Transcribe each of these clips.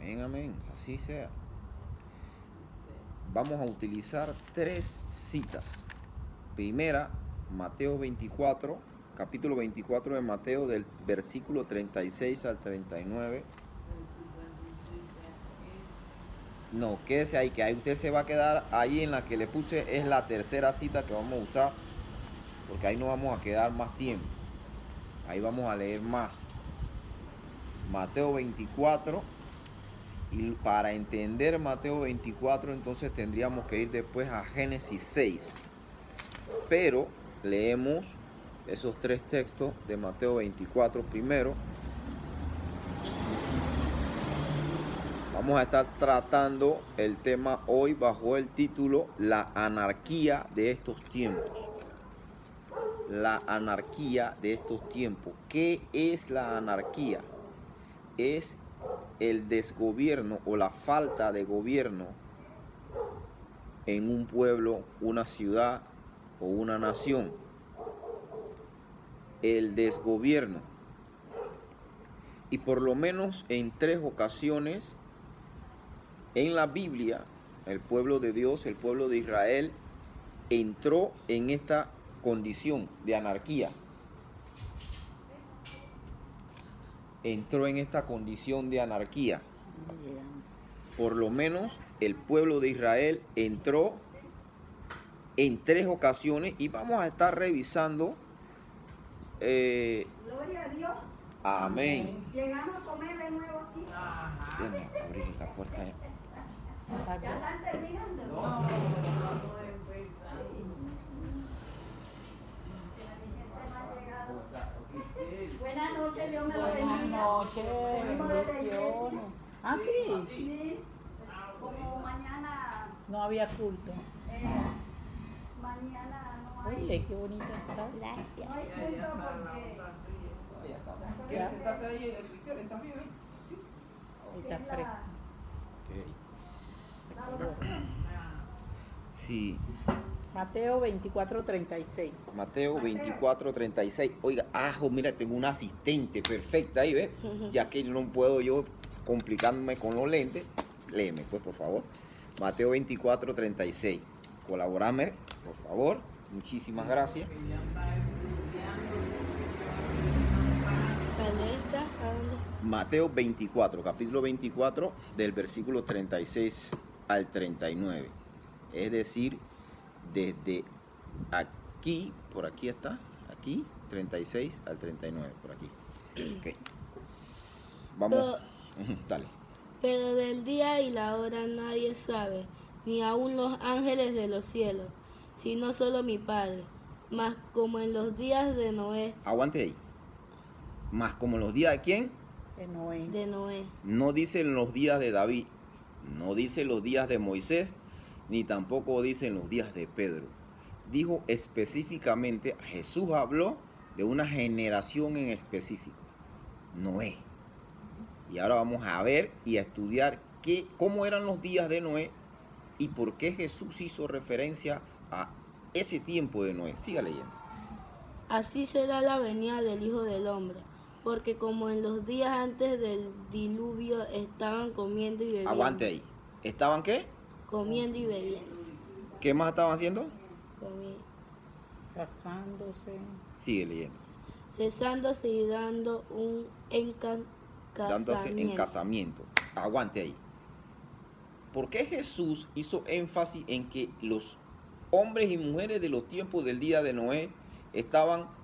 Amén, amén. Así sea. Vamos a utilizar 3 citas. Primera, Mateo 24, capítulo 24 de Mateo, del versículo 36 al 39. No, quédese ahí, que ahí usted se va a quedar ahí en la que le puse, es la tercera cita que vamos a usar, porque ahí no vamos a quedar más tiempo. Ahí vamos a leer más. Mateo 24, y para entender Mateo 24, entonces tendríamos que ir después a Génesis 6. Pero leemos esos 3 textos de Mateo 24 primero. Vamos a estar tratando el tema hoy bajo el título La anarquía de estos tiempos. La anarquía de estos tiempos. ¿Qué es la anarquía? Es el desgobierno o la falta de gobierno en un pueblo, una ciudad o una nación. El desgobierno. Y por lo menos en 3 ocasiones en la Biblia, el pueblo de Dios, el pueblo de Israel, entró en esta condición de anarquía. Entró en esta condición de anarquía. Por lo menos el pueblo de Israel entró en 3 ocasiones y vamos a estar revisando. Gloria a Dios. Amén. Llegamos a comer de nuevo aquí. Déjame abrir la puerta. ¿Ya están terminando? No. Buenas noches, Dios me lo bendiga. Buenas noches, Venimos de la bendiciones. iglesia. Ah, sí. Sí. Como mañana, No había culto. mañana no hay. Oye, qué bonita estás. No hay culto porque ¿Quieres sentarte ahí, Cristian, también? Sí. Está es fresco. la oración. Sí. Mateo 24:36. Mateo 24, 36. Oiga, mira, tengo una asistente perfecta ahí, ¿ves? Ya que no puedo yo complicándome con los lentes. Léeme, pues, por favor. Mateo 24, 36. Colaborame, por favor. Muchísimas gracias. Mateo 24, capítulo 24, del versículo 36 al 39. Es decir, desde aquí, por aquí está, aquí, 36 al 39, por aquí. Ok. Vamos. Dale. Pero del día y la hora nadie sabe, ni aun los ángeles de los cielos, sino solo mi Padre. Mas como en los días de Noé, Aguante ahí. Más como los días de quién. De Noé. No dice en los días de David, no dice los días de Moisés, ni tampoco dice en los días de Pedro. Dijo específicamente, Jesús habló de una generación en específico, Noé. Y ahora vamos a ver y a estudiar cómo eran los días de Noé y por qué Jesús hizo referencia a ese tiempo de Noé. Siga leyendo. así será la venida del Hijo del Hombre. Porque como en los días antes del diluvio estaban comiendo y bebiendo. Aguante ahí. ¿Estaban qué? Comiendo y bebiendo. ¿Qué más estaban haciendo? Casándose. Sigue leyendo. Cesándose y dando un Dándose en casamiento. Aguante ahí. ¿Por qué Jesús hizo énfasis en que los hombres y mujeres de los tiempos del día de Noé estaban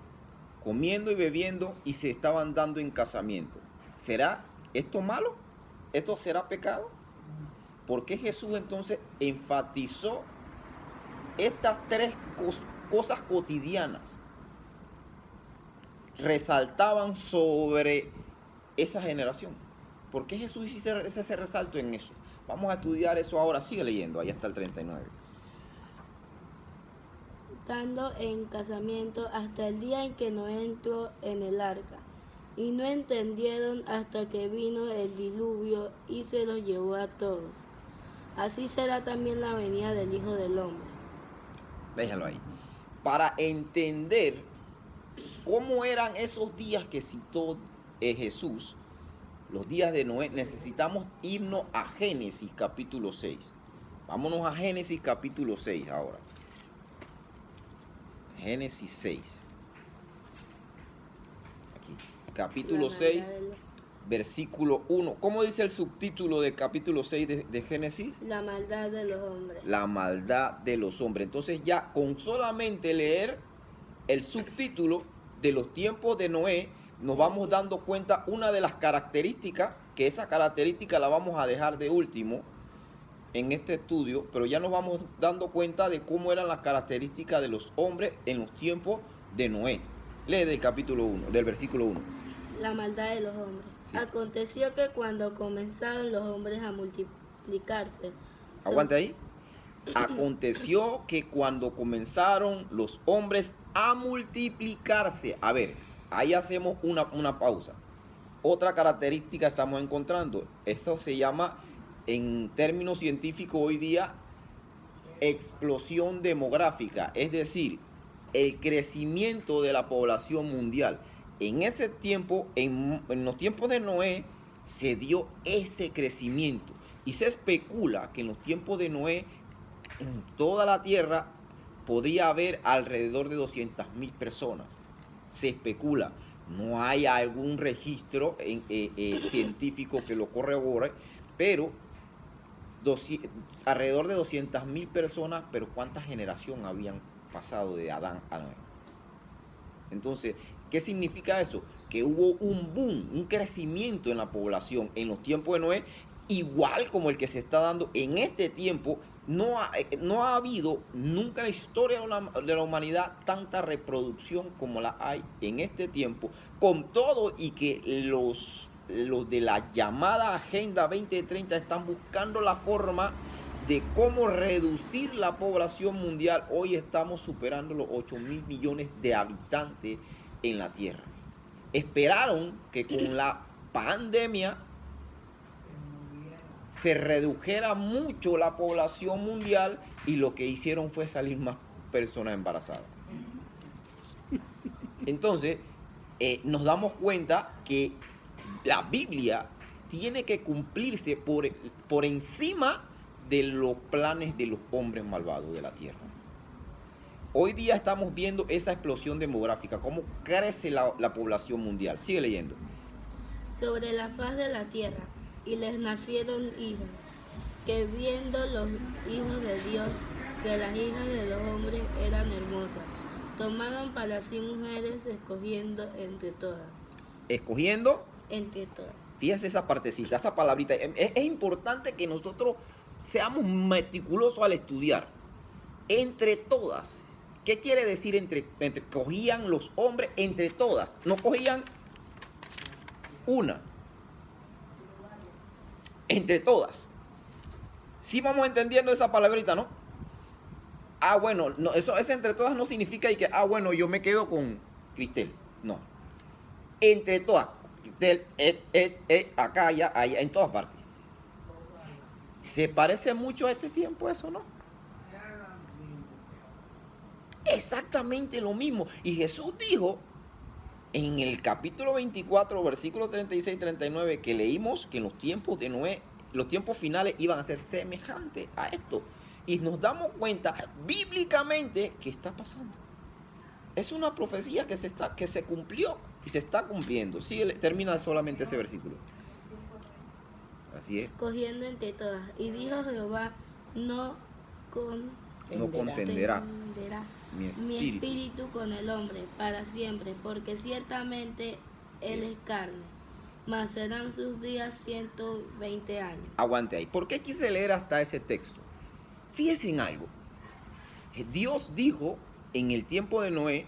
comiendo y bebiendo y se estaban dando en casamiento? ¿Será esto malo? ¿Esto será pecado? ¿Por qué Jesús entonces enfatizó estas 3 cosas cotidianas? Resaltaban sobre esa generación. ¿Por qué Jesús hizo ese resalto en eso? Vamos a estudiar eso ahora. Sigue leyendo, ahí está el 39. Dando en casamiento hasta el día en que Noé entró en el arca. Y no entendieron hasta que vino el diluvio y se los llevó a todos. Así será también la venida del Hijo del Hombre. Déjalo ahí. Para entender cómo eran esos días que citó Jesús, los días de Noé, necesitamos irnos a Génesis capítulo 6. Vámonos a Génesis capítulo 6 ahora. Génesis 6. Aquí, capítulo 6, versículo 1. ¿Cómo dice el subtítulo del capítulo 6 de Génesis? La maldad de los hombres. La maldad de los hombres. Entonces ya con solamente leer el subtítulo de los tiempos de Noé, nos vamos dando cuenta una de las características, que esa característica la vamos a dejar de último en este estudio, pero ya nos vamos dando cuenta de cómo eran las características de los hombres en los tiempos de Noé. Lee del capítulo 1, del versículo 1. La maldad de los hombres. Sí. Aconteció que cuando comenzaron los hombres a multiplicarse. Aguante ahí. Aconteció que cuando comenzaron los hombres a multiplicarse. A ver, ahí hacemos una pausa. Otra característica estamos encontrando. Esto se llama, en términos científicos hoy día, explosión demográfica. Es decir, el crecimiento de la población mundial. En ese tiempo, en los tiempos de Noé, se dio ese crecimiento. Y se especula que en los tiempos de Noé, en toda la tierra, podría haber alrededor de 200.000 personas. Se especula. No hay algún registro científico que lo corrobore, pero alrededor de 200.000 personas, pero ¿cuánta generación habían pasado de Adán a Noé? Entonces, ¿qué significa eso? Que hubo un boom, un crecimiento en la población en los tiempos de Noé, igual como el que se está dando en este tiempo. No ha habido nunca en la historia de la humanidad tanta reproducción como la hay en este tiempo, con todo y que los de la llamada Agenda 2030 están buscando la forma de cómo reducir la población mundial. Hoy estamos superando los 8.000 millones de habitantes en la Tierra. Esperaron que con la pandemia se redujera mucho la población mundial y lo que hicieron fue salir más personas embarazadas. Entonces, nos damos cuenta que la Biblia tiene que cumplirse por encima de los planes de los hombres malvados de la tierra. Hoy día estamos viendo esa explosión demográfica, cómo crece la población mundial. Sigue leyendo. Sobre la faz de la tierra, y les nacieron hijas, que viendo los hijos de Dios, que las hijas de los hombres eran hermosas, tomaron para sí mujeres, escogiendo entre todas. Escogiendo Entre todas. Fíjese esa partecita, esa palabrita. Es importante que nosotros seamos meticulosos al estudiar. Entre todas. ¿Qué quiere decir entre cogían los hombres entre todas? No cogían una. Entre todas. Sí vamos entendiendo esa palabrita, ¿no? Ah, bueno, no, eso entre todas no significa que, bueno, yo me quedo con Cristel. No. Entre todas. Cristel, acá, allá, en todas partes. Se parece mucho a este tiempo eso, ¿no? Exactamente lo mismo. Y Jesús dijo en el capítulo 24, versículos 36 y 39, que leímos que en los tiempos de Noé, los tiempos finales iban a ser semejantes a esto. Y nos damos cuenta bíblicamente que está pasando. Es una profecía que se cumplió y se está cumpliendo. Sigue, termina solamente ese versículo. Así es. Cogiendo entre todas. Y dijo Jehová, no contenderá mi mi espíritu con el hombre para siempre, porque ciertamente él es carne, mas serán sus días 120 años. Aguante ahí. ¿Por qué quise leer hasta ese texto? Fíjense en algo. Dios dijo en el tiempo de Noé,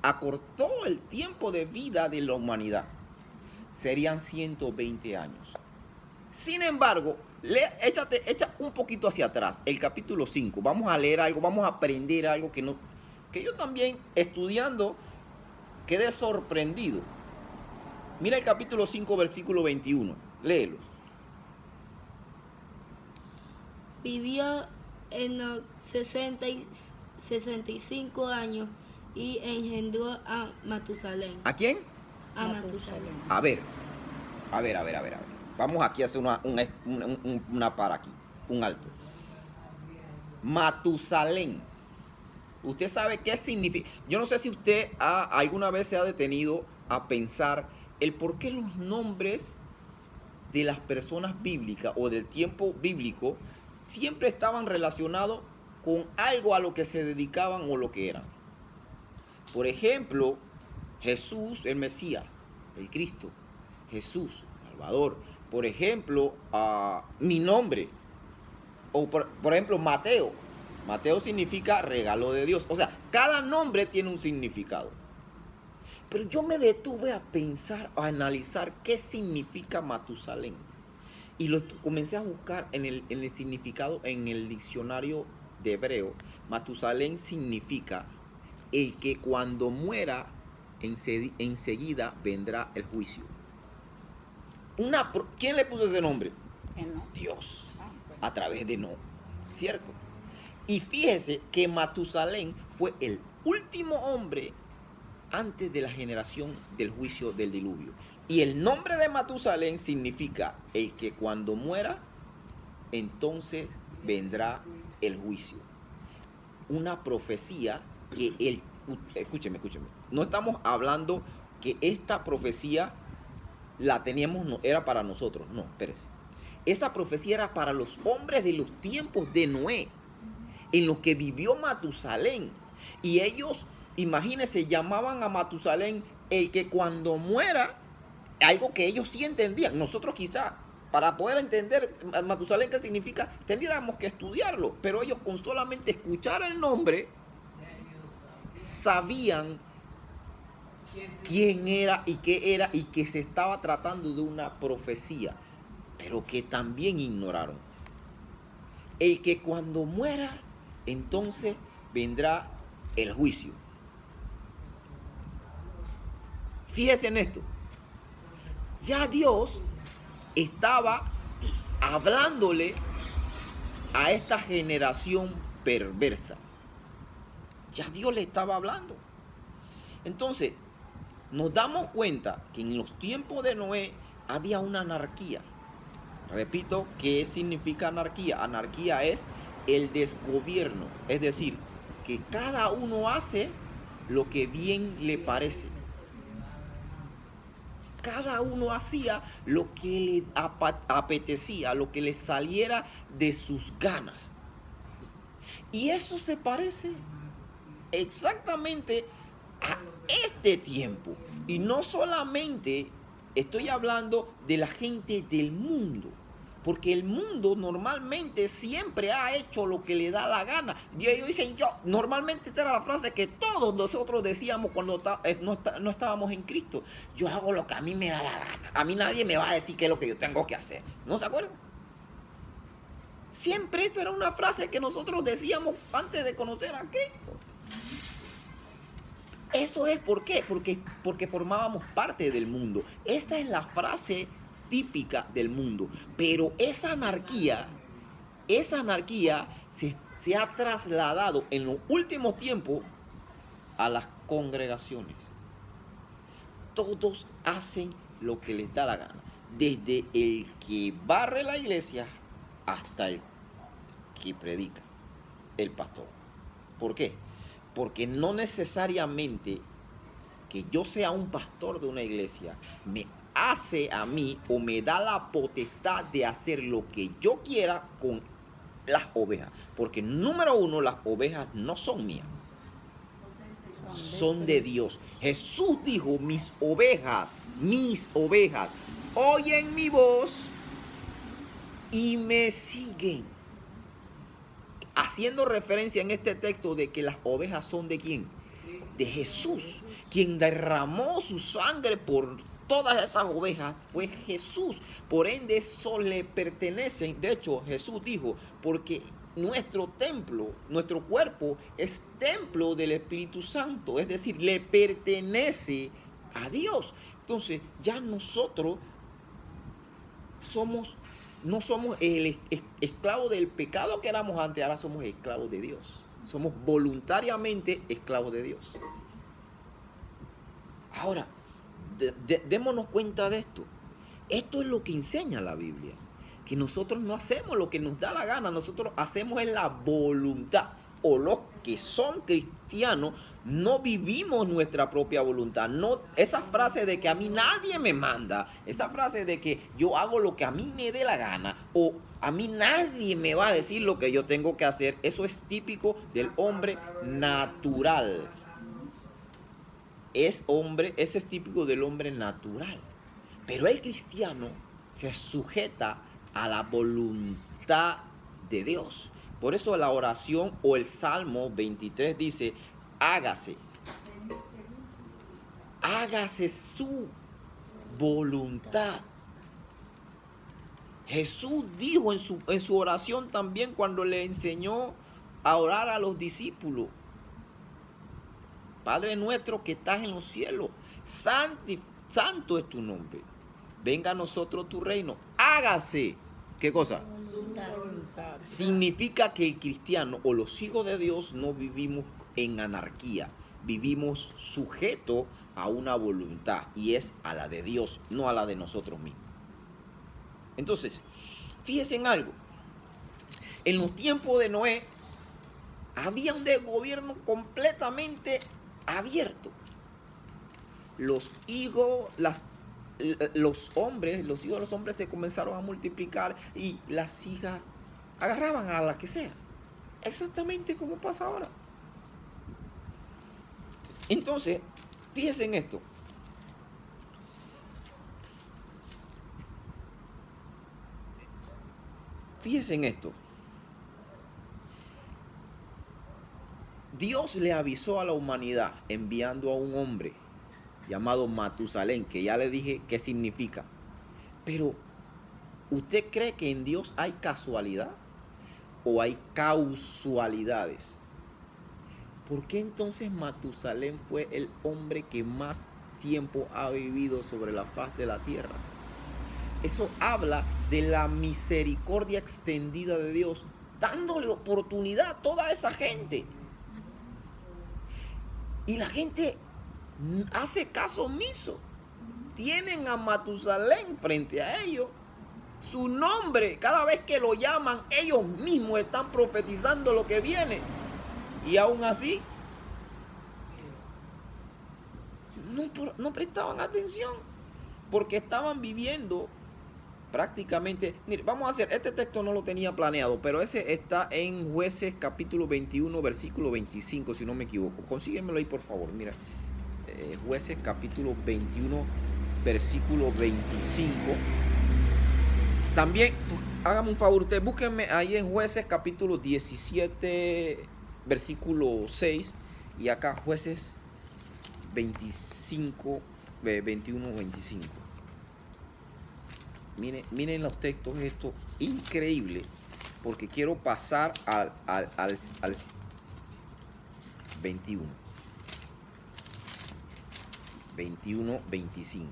acortó el tiempo de vida de la humanidad. Serían 120 años. Sin embargo, echa un poquito hacia atrás, el capítulo 5. Vamos a leer algo, vamos a aprender algo que yo también, estudiando, quedé sorprendido. Mira el capítulo 5, versículo 21. Léelo. Vivió Enoc 65 años y engendró a Matusalén. ¿A quién? A Matusalén. A ver, A ver. Vamos aquí a hacer una para aquí, un alto. Matusalén. ¿Usted sabe qué significa? Yo no sé si usted alguna vez se ha detenido a pensar el por qué los nombres de las personas bíblicas o del tiempo bíblico siempre estaban relacionados con algo a lo que se dedicaban o lo que eran. Por ejemplo, Jesús, el Mesías, el Cristo, Jesús, Salvador. Por ejemplo, mi nombre, o por ejemplo, Mateo. Mateo significa regalo de Dios. O sea, cada nombre tiene un significado. Pero yo me detuve a pensar, a analizar qué significa Matusalén. Y comencé a buscar en el significado en el diccionario de hebreo. Matusalén significa el que cuando muera enseguida vendrá el juicio. ¿Quién le puso ese nombre? Dios, a través de Noé, ¿cierto? Y fíjese que Matusalén fue el último hombre antes de la generación del juicio del diluvio. Y el nombre de Matusalén significa el que cuando muera, entonces vendrá el juicio. Una profecía que escúcheme, no estamos hablando que esta profecía la teníamos, no, era para nosotros, no, espérese. Esa profecía era para los hombres de los tiempos de Noé, en los que vivió Matusalén. Y ellos, imagínense, llamaban a Matusalén el que cuando muera, algo que ellos sí entendían. Nosotros quizá, para poder entender Matusalén qué significa, tendríamos que estudiarlo. Pero ellos con solamente escuchar el nombre, sabían quién era y qué era y que se estaba tratando de una profecía, pero que también ignoraron. El que cuando muera, entonces vendrá el juicio. Fíjese en esto. Ya Dios estaba hablándole a esta generación perversa. Ya Dios le estaba hablando. Entonces, nos damos cuenta que en los tiempos de Noé había una anarquía. Repito, ¿qué significa anarquía? Anarquía es el desgobierno, es decir, que cada uno hace lo que bien le parece. Cada uno hacía lo que le apetecía, lo que le saliera de sus ganas. Y eso se parece exactamente a este tiempo. Y no solamente estoy hablando de la gente del mundo, porque el mundo normalmente siempre ha hecho lo que le da la gana. Y ellos dicen, normalmente esta era la frase que todos nosotros decíamos cuando no estábamos en Cristo. Yo hago lo que a mí me da la gana. A mí nadie me va a decir qué es lo que yo tengo que hacer. ¿No se acuerdan? Siempre esa era una frase que nosotros decíamos antes de conocer a Cristo. Eso es ¿por qué? Porque formábamos parte del mundo. Esa es la frase típica del mundo. Pero esa anarquía se ha trasladado en los últimos tiempos a las congregaciones. Todos hacen lo que les da la gana. Desde el que barre la iglesia hasta el que predica, el pastor. ¿Por qué? Porque no necesariamente que yo sea un pastor de una iglesia me hace a mí o me da la potestad de hacer lo que yo quiera con las ovejas. Porque número uno, las ovejas no son mías, son de Dios. Jesús dijo, mis ovejas, oyen mi voz y me siguen. Haciendo referencia en este texto de que las ovejas son de ¿quién? De Jesús. Quien derramó su sangre por todas esas ovejas fue Jesús. Por ende, eso le pertenecen. De hecho, Jesús dijo, porque nuestro templo, nuestro cuerpo es templo del Espíritu Santo. Es decir, le pertenece a Dios. Entonces, ya nosotros no somos el esclavo del pecado que éramos antes, ahora somos esclavos de Dios. Somos voluntariamente esclavos de Dios. Ahora, démonos cuenta de esto. Esto es lo que enseña la Biblia. Que nosotros no hacemos lo que nos da la gana, nosotros hacemos en la voluntad. O los que son cristianos no vivimos nuestra propia voluntad. No, esa frase de que a mí nadie me manda, esa frase de que yo hago lo que a mí me dé la gana, o a mí nadie me va a decir lo que yo tengo que hacer, eso es típico del hombre natural. Ese es típico del hombre natural. Pero el cristiano se sujeta a la voluntad de Dios. Por eso la oración o el Salmo 23 dice, hágase su voluntad. Jesús dijo en su oración también cuando le enseñó a orar a los discípulos, Padre nuestro que estás en los cielos, santo es tu nombre, venga a nosotros tu reino, hágase, ¿qué cosa? Voluntad. Significa que el cristiano o los hijos de Dios no vivimos en anarquía, vivimos sujetos a una voluntad y es a la de Dios, no a la de nosotros mismos. Entonces, fíjense en algo, en los tiempos de Noé había un gobierno completamente abierto. Los hijos de los hombres se comenzaron a multiplicar y las hijas agarraban a la que sea. Exactamente como pasa ahora. Entonces, fíjense en esto. Fíjense en esto. Dios le avisó a la humanidad enviando a un hombre llamado Matusalén, que ya le dije qué significa. Pero, ¿usted cree que en Dios hay casualidad o hay causalidades? ¿Por qué entonces Matusalén fue el hombre que más tiempo ha vivido sobre la faz de la tierra? Eso habla de la misericordia extendida de Dios, dándole oportunidad a toda esa gente. Y la gente hace caso omiso. Tienen a Matusalén frente a ellos. Su nombre, cada vez que lo llaman, ellos mismos están profetizando lo que viene. Y aún así, no prestaban atención. Porque estaban viviendo prácticamente. Mire, vamos a hacer, este texto no lo tenía planeado, pero ese está en Jueces capítulo 21, versículo 25, si no me equivoco. Consíguemelo ahí, por favor. Mira, Jueces capítulo 21, versículo 25. También, hágame un favor, ustedes búsquenme ahí en Jueces capítulo 17, versículo 6, y acá Jueces 25, 21, 25. Miren los textos, esto increíble, porque quiero pasar al 21, 25,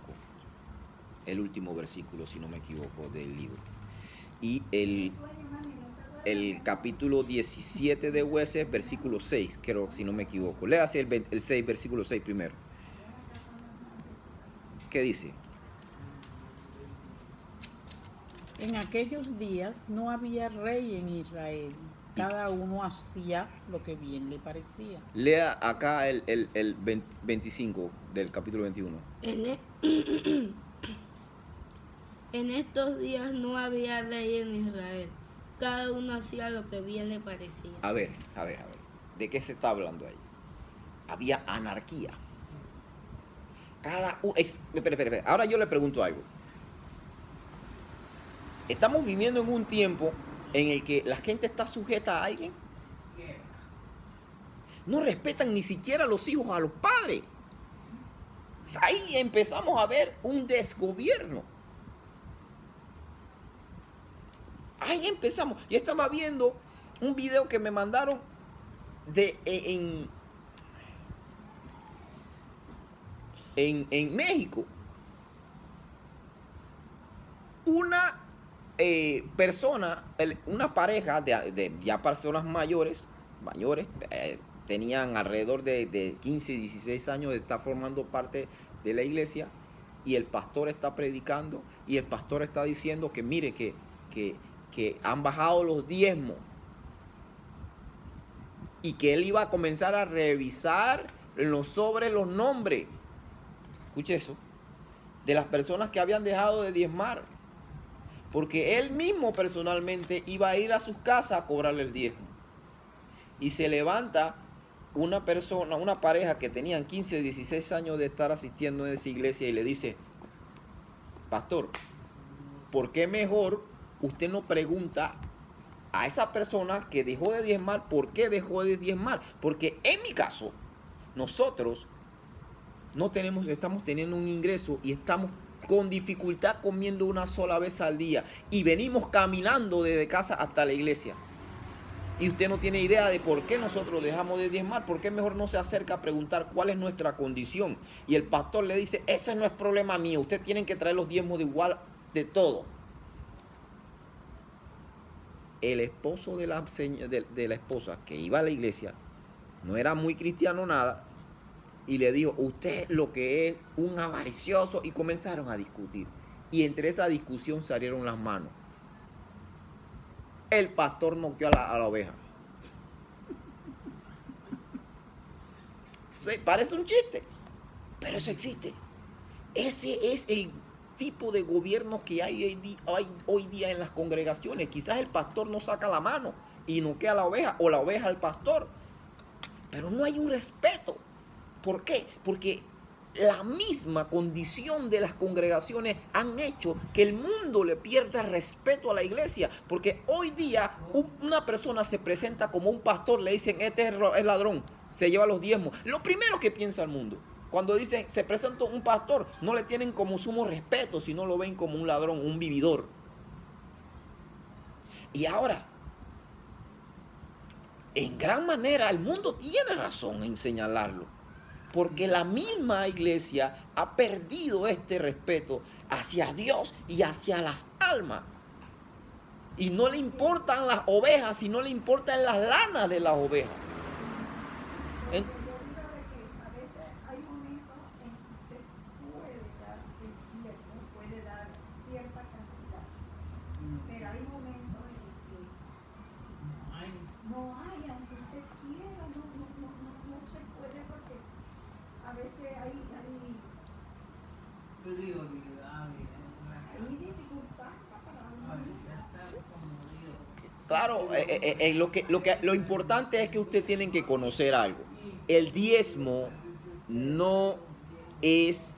el último versículo, si no me equivoco, del libro. Y el capítulo 17 de Jueces, versículo 6, creo, si no me equivoco. Léase el 6, versículo 6 primero. ¿Qué dice? En aquellos días no había rey en Israel. Cada uno hacía lo que bien le parecía. Lea acá el 25 del capítulo 21. En estos días no había rey en Israel. Cada uno hacía lo que bien le parecía. A ver. ¿De qué se está hablando ahí? Había anarquía. Espera. Ahora yo le pregunto algo. ¿Estamos viviendo en un tiempo en el que la gente está sujeta a alguien? No respetan ni siquiera a los hijos, a los padres. Ahí empezamos a ver un desgobierno. Ahí empezamos. Yo estaba viendo un video que me mandaron en México. Una persona, una pareja de ya personas mayores, tenían alrededor de 15, 16 años de estar formando parte de la iglesia, y el pastor está predicando y el pastor está diciendo que mire que han bajado los diezmos y que él iba a comenzar a revisar sobre los nombres, escuche eso, de las personas que habían dejado de diezmar, porque él mismo personalmente iba a ir a sus casas a cobrarle el diezmo. Y se levanta una persona, una pareja que tenían 15, 16 años de estar asistiendo en esa iglesia y le dice: pastor, ¿por qué mejor usted no pregunta a esa persona que dejó de diezmar por qué dejó de diezmar? Porque en mi caso, nosotros estamos teniendo un ingreso y estamos con dificultad comiendo una sola vez al día y venimos caminando desde casa hasta la iglesia. Y usted no tiene idea de por qué nosotros dejamos de diezmar. ¿Por qué mejor no se acerca a preguntar cuál es nuestra condición? Y el pastor le dice: ese no es problema mío, ustedes tienen que traer los diezmos de igual de todo. El esposo de la esposa que iba a la iglesia no era muy cristiano nada, y le dijo: usted lo que es un avaricioso, y comenzaron a discutir. Y entre esa discusión salieron las manos. El pastor noqueó a la oveja. Parece un chiste, pero eso existe. Ese es el tipo de gobierno que hay hoy día en las congregaciones. Quizás el pastor no saca la mano y noquea a la oveja, o la oveja al pastor, pero no hay un respeto. ¿Por qué? Porque la misma condición de las congregaciones han hecho que el mundo le pierda respeto a la iglesia. Porque hoy día una persona se presenta como un pastor, le dicen: este es ladrón, se lleva los diezmos. Lo primero que piensa el mundo, cuando dicen se presenta un pastor, no le tienen como sumo respeto, sino lo ven como un ladrón, un vividor. Y ahora, en gran manera, el mundo tiene razón en señalarlo, porque la misma iglesia ha perdido este respeto hacia Dios y hacia las almas. Y no le importan las ovejas, sino le importan las lanas de las ovejas. Yo digo de que a veces hay momentos en que usted puede dar el diezmo, puede dar cierta cantidad, pero hay momentos en que no hay, aunque usted quiera, no se puede, porque a veces hay dificultad para uno. Claro, lo importante es que ustedes tienen que conocer algo. El diezmo no es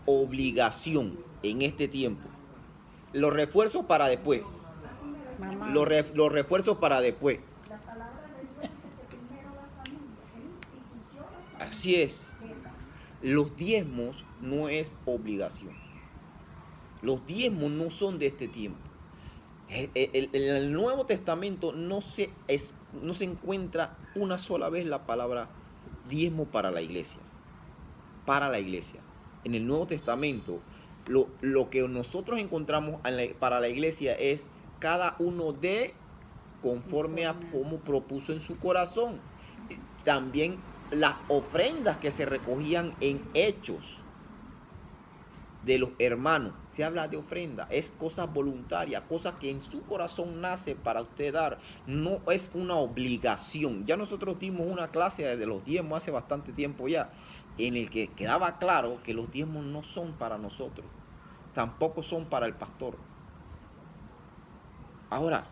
obligación en este tiempo. Los refuerzos para después. Mamá, Los refuerzos para después. La palabra de Dios dice que primero la familia, Él instituyó la familia. Así es. Los diezmos no es obligación. Los diezmos no son de este tiempo. En el Nuevo Testamento no se encuentra una sola vez la palabra diezmo para la iglesia. Para la iglesia. En el Nuevo Testamento, lo que nosotros encontramos para la iglesia es cada uno de conforme a como propuso en su corazón. También las ofrendas que se recogían en Hechos de los hermanos, se habla de ofrenda, es cosas voluntarias, cosas que en su corazón nace para usted dar, no es una obligación. Ya nosotros dimos una clase de los diezmos hace bastante tiempo ya, en el que quedaba claro que los diezmos no son para nosotros, tampoco son para el pastor. Ahora,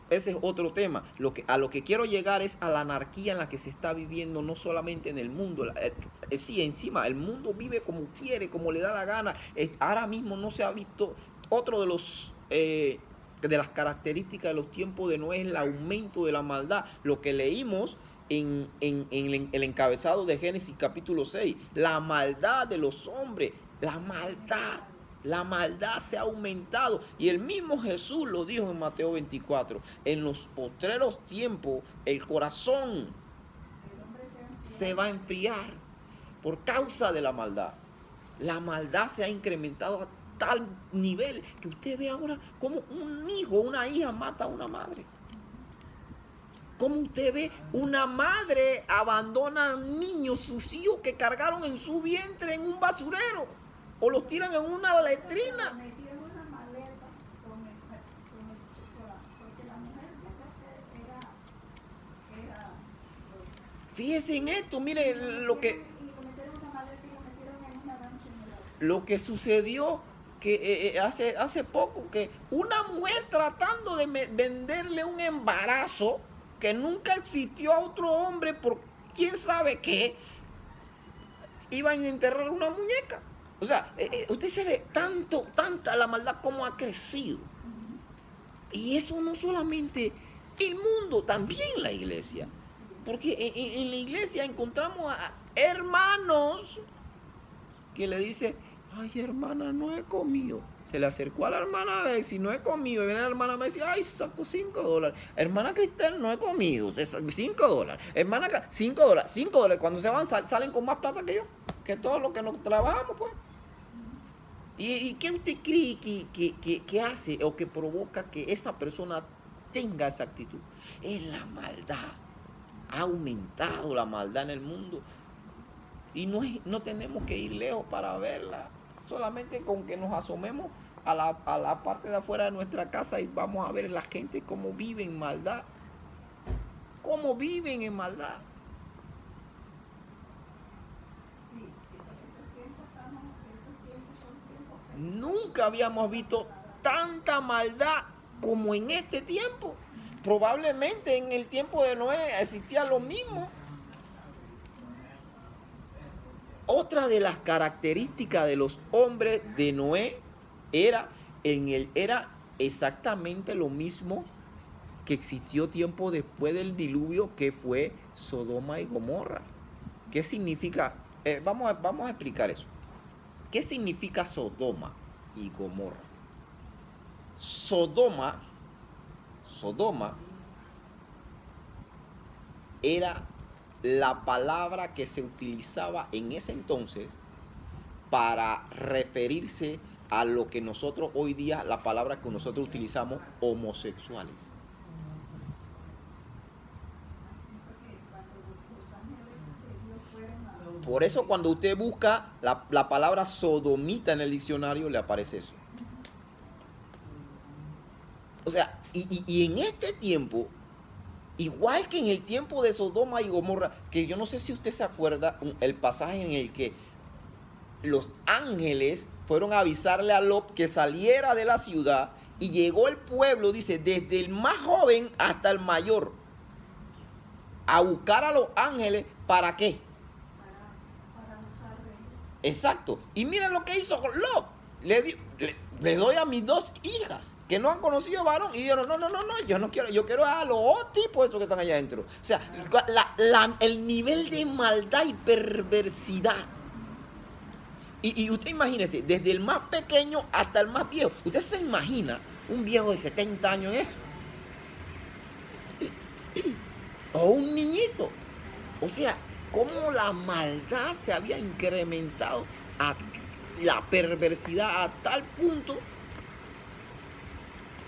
ese es otro tema. A lo que quiero llegar es a la anarquía en la que se está viviendo, no solamente en el mundo. Sí, encima, el mundo vive como quiere, como le da la gana. Ahora mismo no se ha visto. Otro de las características de los tiempos de Noé es el aumento de la maldad. Lo que leímos en el encabezado de Génesis capítulo 6. La maldad de los hombres. La maldad se ha aumentado. Y el mismo Jesús lo dijo en Mateo 24. En los postreros tiempos, el corazón se va a enfriar por causa de la maldad. La maldad se ha incrementado a tal nivel que usted ve ahora como un hijo, una hija mata a una madre. Como usted ve una madre abandona a niños, sus hijos que cargaron en su vientre en un basurero. o los tiran en una letrina. Metieron una maleta porque la mujer era Fíjense en esto, mire lo que sucedió que hace poco, que una mujer tratando de venderle un embarazo que nunca existió a otro hombre por quién sabe qué, iban a enterrar una muñeca. O sea, usted se ve tanta la maldad como ha crecido. Y eso no solamente el mundo, también la iglesia. Porque en la iglesia encontramos a hermanos que le dicen, ay, hermana, no he comido. Se le acercó a la hermana a ver si no he comido. Y viene la hermana y me dice, ay, saco $5. Hermana Cristel, no he comido. $5. Hermana, $5. $5. Cuando se van, salen con más plata que yo. Que todos los que nos trabajamos, pues. ¿Y qué usted cree que hace o que provoca que esa persona tenga esa actitud? Es la maldad. Ha aumentado la maldad en el mundo. Y no tenemos que ir lejos para verla. Solamente con que nos asomemos a la parte de afuera de nuestra casa y vamos a ver la gente cómo vive en maldad. Cómo viven en maldad. Nunca habíamos visto tanta maldad como en este tiempo. Probablemente en el tiempo de Noé existía lo mismo. Otra de las características de los hombres de Noé era exactamente lo mismo que existió tiempo después del diluvio, que fue Sodoma y Gomorra. ¿Qué significa? Vamos a explicar eso. ¿Qué significa Sodoma y Gomorra? Sodoma era la palabra que se utilizaba en ese entonces para referirse a lo que nosotros hoy día, la palabra que nosotros utilizamos, homosexuales. Por eso cuando usted busca la palabra sodomita en el diccionario, le aparece eso. O sea, y en este tiempo, igual que en el tiempo de Sodoma y Gomorra, que yo no sé si usted se acuerda, el pasaje en el que los ángeles fueron a avisarle a Lot que saliera de la ciudad, y llegó el pueblo, dice, desde el más joven hasta el mayor, a buscar a los ángeles. ¿Para qué? para usar reyes. Exacto. Y miren lo que hizo Lot. Le doy a mis 2 hijas que no han conocido varón. Y dijeron, no, yo no quiero, yo quiero a los tipos esos que están allá adentro. O sea, el nivel de maldad y perversidad. Y usted imagínese, desde el más pequeño hasta el más viejo. Usted se imagina un viejo de 70 años en eso. O un niñito. O sea, cómo la maldad se había incrementado, a la perversidad a tal punto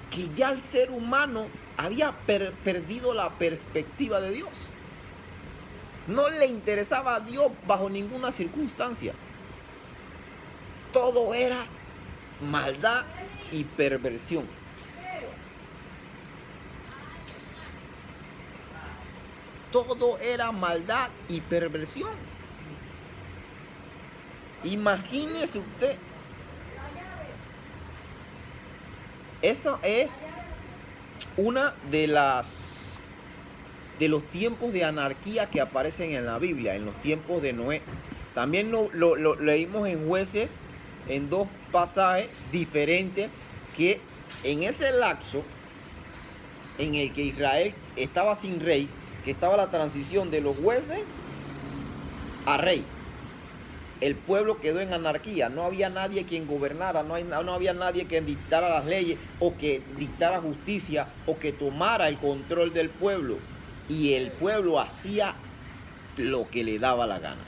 que ya el ser humano había perdido la perspectiva de Dios. No le interesaba a Dios bajo ninguna circunstancia. Todo era maldad y perversión. Todo era maldad y perversión. Imagínese usted. Eso es una de los tiempos de anarquía que aparecen en la Biblia, en los tiempos de Noé. También lo leímos en Jueces, en 2 pasajes diferentes, que en ese lapso en el que Israel estaba sin rey, que estaba la transición de los jueces a rey, el pueblo quedó en anarquía. No había nadie quien gobernara, no había nadie que dictara las leyes, o que dictara justicia, o que tomara el control del pueblo. Y el pueblo hacía lo que le daba la gana.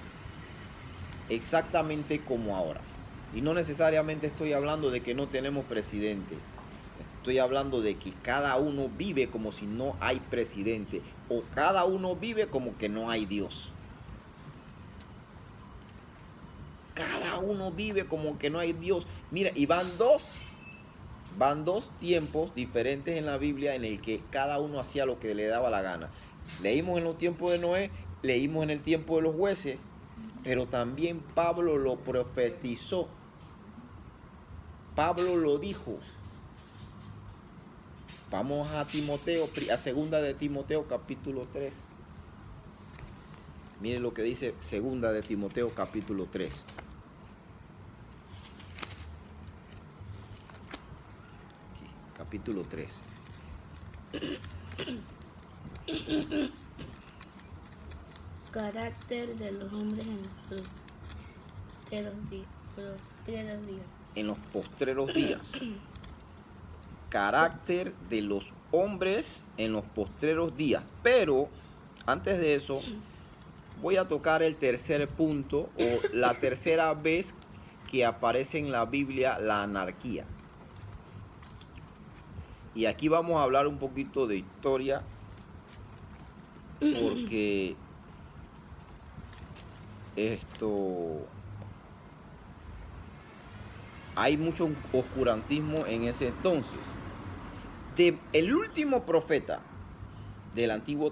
Exactamente como ahora. Y no necesariamente estoy hablando de que no tenemos presidente. Estoy hablando de que cada uno vive como si no hay presidente, o cada uno vive como que no hay Dios. Cada uno vive como que no hay Dios. Mira, y van dos tiempos diferentes en la Biblia en el que cada uno hacía lo que le daba la gana. Leímos en los tiempos de Noé, leímos en el tiempo de los jueces, pero también Pablo lo profetizó. Pablo lo dijo. Vamos a Timoteo, a segunda de Timoteo capítulo 3. Miren lo que dice segunda de Timoteo capítulo 3. Aquí, capítulo 3. Carácter de los hombres en los postreros días. Carácter de los hombres en los postreros días. Pero antes de eso, voy a tocar el tercer punto o la tercera vez que aparece en la Biblia la anarquía. Y aquí vamos a hablar un poquito de historia, porque hay mucho oscurantismo en ese entonces. El último profeta del Antiguo